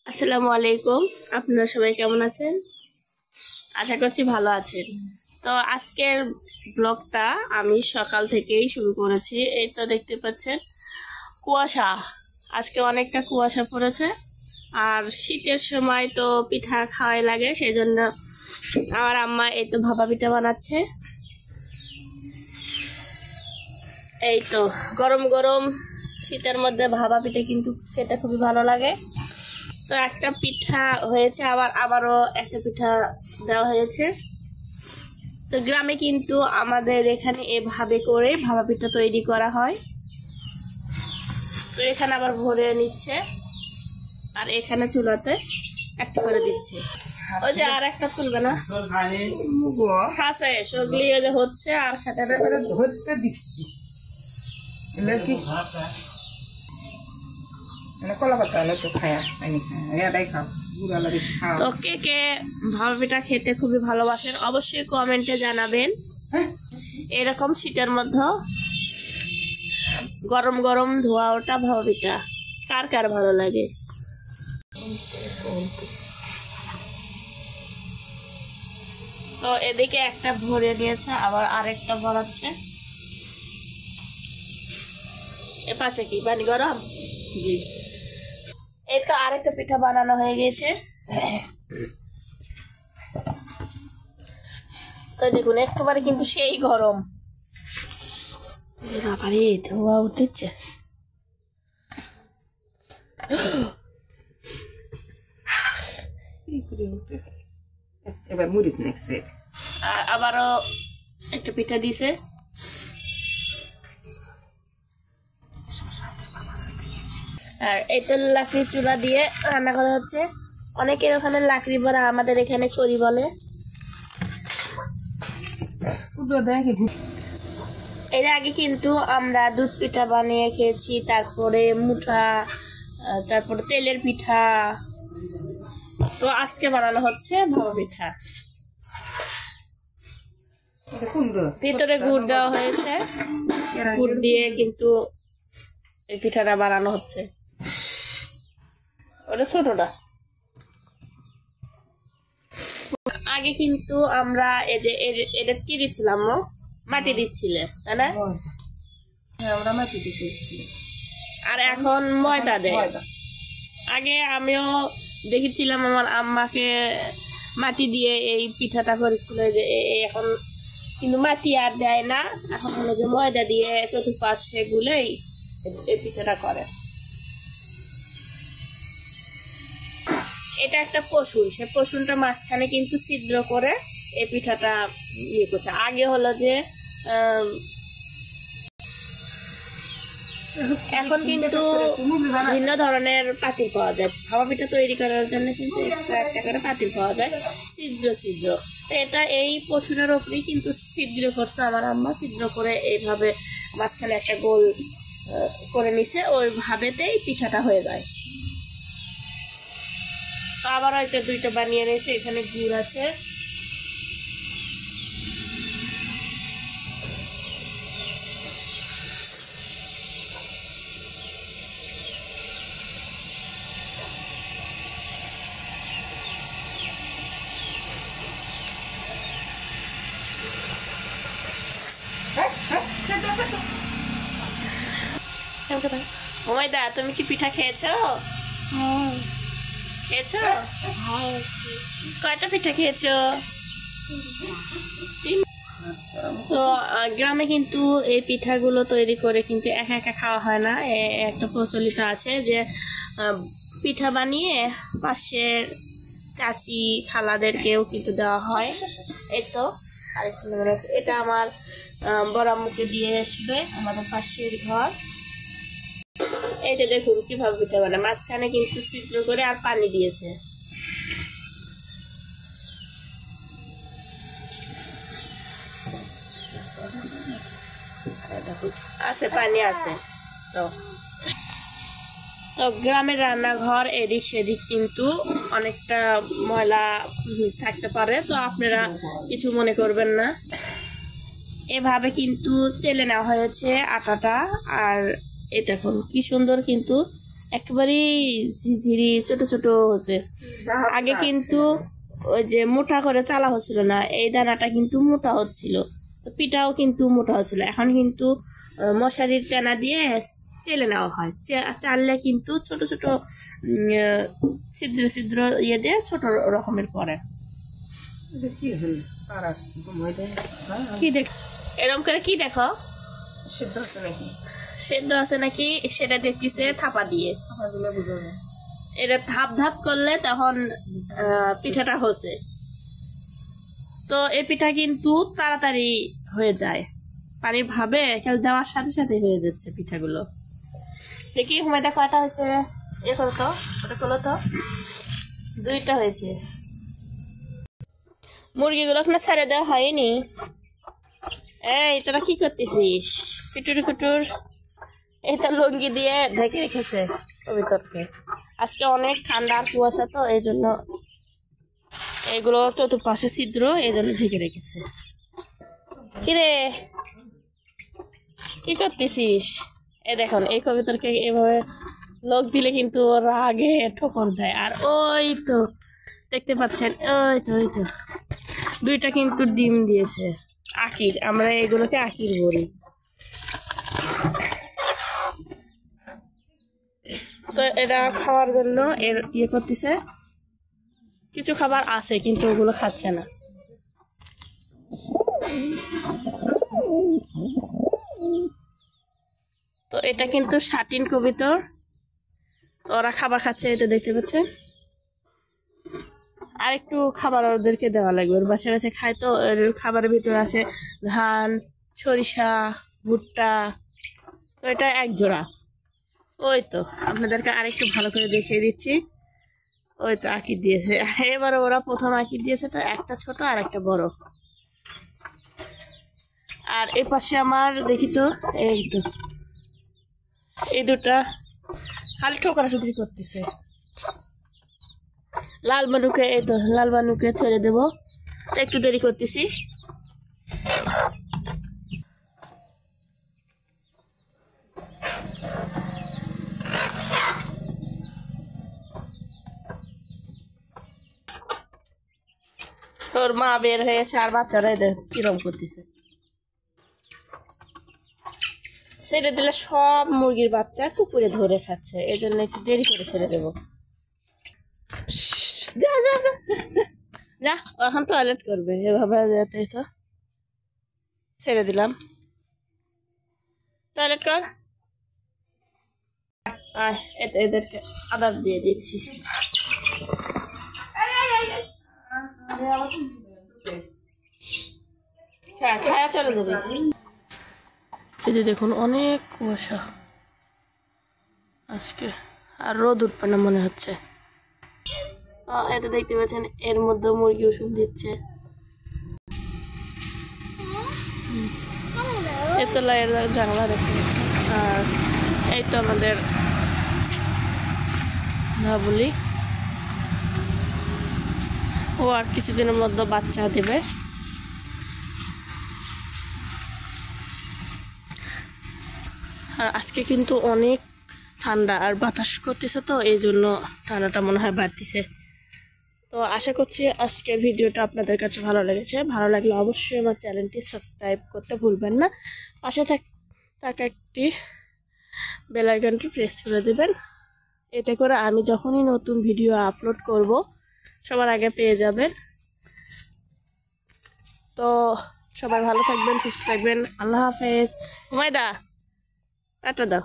আসসালামু আলাইকুম। আপনারা সবাই কেমন আছেন? আশা করছি ভালো আছেন। তো আজকের ব্লগটা আমি সকাল থেকেই শুরু করেছি। এই তো দেখতে পাচ্ছেন কুয়াশা, আজকে অনেকটা কুয়াশা পড়েছে। আর শীতের সময় তো পিঠা খাওয়াই লাগে, সেই জন্য আমার আম্মা এই তো ভাপা পিঠা বানাচ্ছে। এই তো গরম গরম শীতের মধ্যে ভাপা পিঠা কিন্তু খেতে খুবই ভালো লাগে। তো একটা পিঠা হয়েছে, আবারও একটা পিঠা দেওয়া হয়েছে। তো গ্রামে কিন্তু আমাদের এখানে এভাবে করে ভাপা পিঠা তৈরি করা হয়। তো এখানে আবার ভরে নিচ্ছে, আর এখানে চুলাতে একটা করে দিচ্ছে। ওই যে আর একটা তুলবে না, আছে সগলি যে হচ্ছে আর হচ্ছে দিচ্ছি তো কে কে ভাপা পিঠা খেতে খুবই ভালোবাসেন অবশ্যই কমেন্টে জানাবেন। এরকম শীতের মধ্যে গরম গরম ধোয়া ওটা ভাপা পিঠা কার কার ভালো লাগে। তো এদিকে একটা ভরে নিয়েছে, আবার আরেকটা ভরাচ্ছে। এপাশে কি পানি গরম? এই তো আরেকটা পিঠা বানানো হয়ে গেছে। তো দেখুন একেবারে কিন্তু সেই গরম, বাবারে ধোয়া উঠেছে। এবার মুড়ি নেছে, আবারও একটা পিঠা দিছে। আর এই তো লাকড়ি চুলা দিয়ে রান্না করা হচ্ছে। অনেকের ওখানে লাকড়ি ভরা, আমাদের এখানে করি বলে। এর আগে কিন্তু আমরা দুধ পিঠা বানিয়ে খেয়েছি, তারপরে মুঠা, তারপরে তেলের পিঠা। তো আজকে বানানো হচ্ছে ভাপা পিঠা। ভিতরে গুড় দেওয়া হয়েছে, গুড় দিয়ে কিন্তু এই পিঠাটা বানানো হচ্ছে। ওটা ছোটটা। আগে কিন্তু আমরা এই যে এটা কি দিচ্ছিলাম, মাটি দিচ্ছিলে তাই না? আর এখন ময়দা দেয়। আগে আমিও দেখেছিলাম আমার আম্মাকে মাটি দিয়ে এই পিঠাটা করেছিল, যে এখন কিন্তু মাটি আর দেয় না, এখন হলো যে ময়দা দিয়ে চতুর্পাশে গুলেই এই পিঠাটা করে। এটা একটা পশুন, সে পশুনটা মাঝখানে কিন্তু ছিদ্র করে এই পিঠাটা ইয়ে করছে। আগে হলো যে এখন কিন্তু ভিন্ন ধরনের পাতিল পাওয়া যায় ভাপা পিঠা তৈরি করার জন্য, কিন্তু এক্সট্রা একটা করে পাতিল পাওয়া যায় ছিদ্র ছিদ্র। তো এটা এই পশুনের ওপরেই কিন্তু ছিদ্র করছে আমার আম্মা, ছিদ্র করে এইভাবে মাঝখানে একটা গোল করে নিছে, ওই ভাবেতেই পিঠাটা হয়ে যায়। তো আবার হয়তো দুইটা বানিয়ে নিয়েছে, এখানে গুড় আছে। ওমাইদা, তুমি কি পিঠা খেয়েছো? খেয়েছো? কয়টা পিঠা খেয়েছো? তো গ্রামে কিন্তু এই পিঠাগুলো তৈরি করে কিন্তু একা একা খাওয়া হয় না। একটা প্রচলিত আছে যে পিঠা বানিয়ে পাশের চাচি খালাদেরকেও কিন্তু দেওয়া হয়। এই তো আরেকটা মনে আছে, এটা আমার বড় আম্মুকে দিয়ে আসবে, আমাদের পাশের ঘর। এইটা দেখুন কিভাবে পিঠা বানায়, মাঝখানে কিন্তু ছিদ্র করে আর পানি দিয়েছে। আছে পানি আছে। তো গ্রামের রান্নাঘর এদিক সেদিক কিন্তু অনেকটা ময়লা থাকতে পারে, তো আপনারা কিছু মনে করবেন না। এভাবে কিন্তু চেলে নেওয়া হয়েছে আটাটা। আর এটা দেখুন কি সুন্দর কিন্তু একেবারেই ঝিঝিরি ছোট ছোট হচ্ছে। আগে কিন্তু ওই যে মোটা করে চালা হচ্ছিল না, এই দানাটা কিন্তু মোটা হচ্ছিল, তো পিঠাও কিন্তু মোটা হচ্ছিল। এখন কিন্তু মশারির টানা দিয়ে চেলে নেওয়া হয়, চাললে কিন্তু ছোট ছোট ছিদ্র ছিদ্র ইয়ে দিয়ে ছোট রকমের পরে। কি দেখ এরকম করে কি দেখো, সেদ্ধ আছে নাকি সেটা দেখতেছে থাপা দিয়ে। এটা ধাপ ধাপ করলে তখন পিঠাটা হচ্ছে। তো এই পিঠা কিন্তু তাড়াতাড়ি হয়ে যায়, পানির ভাবে কেউ দেওয়ার সাথে সাথে হয়ে যাচ্ছে পিঠাগুলো। দেখি হুমায়দা কয়টা হয়েছে, এ করো তো, ওটা করো তো। 2টা হয়েছে। মুরগিগুলো না ছেড়ে দেওয়া হয়নি। এই তোরা কি করতেছিস? কুটুর কুটুর এটা লুঙ্গি দিয়ে ঢেকে রেখেছে কবিতরকে। আজকে অনেক ঠান্ডা আর কুয়াশা, তো এই জন্য এগুলো চতুর্পাশে ছিদ্র, এই জন্য ঢেকে রেখেছে। কিরে কি করতেছিস? দেখুন এই কবিতরকে এভাবে লোক দিলে কিন্তু ওরা আগে ঠোকর দেয়। আর ওই তো দেখতে পাচ্ছেন, ওই তো 2টা কিন্তু ডিম দিয়েছে। আকির, আমরা এগুলোকে আকির বলি। তো এরা খাওয়ার জন্য এর ইয়ে করতেছে, কিছু খাবার আছে কিন্তু ওগুলো খাচ্ছে না। তো এটা কিন্তু স্বাধীন কবিতর, ওরা খাবার খাচ্ছে, এটা দেখতে পাচ্ছে। আর একটু খাবার ওদেরকে দেওয়া লাগবে, ওর বাচ্চা বাচ্চা খায়। তো এর খাবারের ভিতরে আছে ধান, সরিষা, ভুট্টা। তো এটা 1 জোড়া। ওই তো আপনাদেরকে আরেকটু ভালো করে দেখিয়ে দিচ্ছি। ওই তো আঁকির দিয়েছে, এবারে ওরা প্রথম আঁকির দিয়েছে, তো একটা ছোট আর একটা বড়। আর এ পাশে আমার দেখি তো, এই তো এই 2টা খালি ঠোকরাঠুকরি করতেছে। লাল বানুকে, এই তো লাল বানুকে ছেড়ে দেবো, একটু দেরি করতেছি। ওর মা বের হয়েছে আর বাচ্চারা এদের কিরম করতেছে। ছেড়ে দিলে সব মুরগির বাচ্চা কুকুরে ধরে খাচ্ছে, এই জন্য একটু দেরি করে ছেড়ে দেবো। যা যা যা যা, এখন টয়লেট করবে এভাবে যেতে। তো ছেড়ে দিলাম, টয়লেট কর। আয় এদেরকে আদার দিয়ে দিচ্ছি। খায়া চলে যাবে। এই যে দেখুন অনেক কুয়াশা আজকে, আর রোদ উঠবে না মনে হচ্ছে। এটা দেখতে পাচ্ছেন, এর মধ্যে মুরগি ওষুধ দিচ্ছে। এই তো লাইয়ের জানলা দেখতে পাচ্ছেন। আর এই তো আমাদের ধাবুলি, ও আর কিছুদিনের মধ্যে বাচ্চা দেবে। আর আজকে কিন্তু অনেক ঠান্ডা আর বাতাস করতেছে, তো এই জন্য ঠান্ডাটা মনে হয় বাড়তেছে। তো আশা করছি আজকের ভিডিওটা আপনাদের কাছে ভালো লেগেছে। ভালো লাগলে অবশ্যই আমার চ্যানেলটি সাবস্ক্রাইব করতে ভুলবেন না। পাশে থাকা একটি বেল আইকনটি প্রেস করে দেবেন, এতে করে আমি যখনই নতুন ভিডিও আপলোড করব সবার আগে পেয়ে যাবেন। তো সবাই ভালো থাকবেন, সুস্থ থাকবেন। আল্লাহ হাফেজ। হুমায়দা টাটা দাও।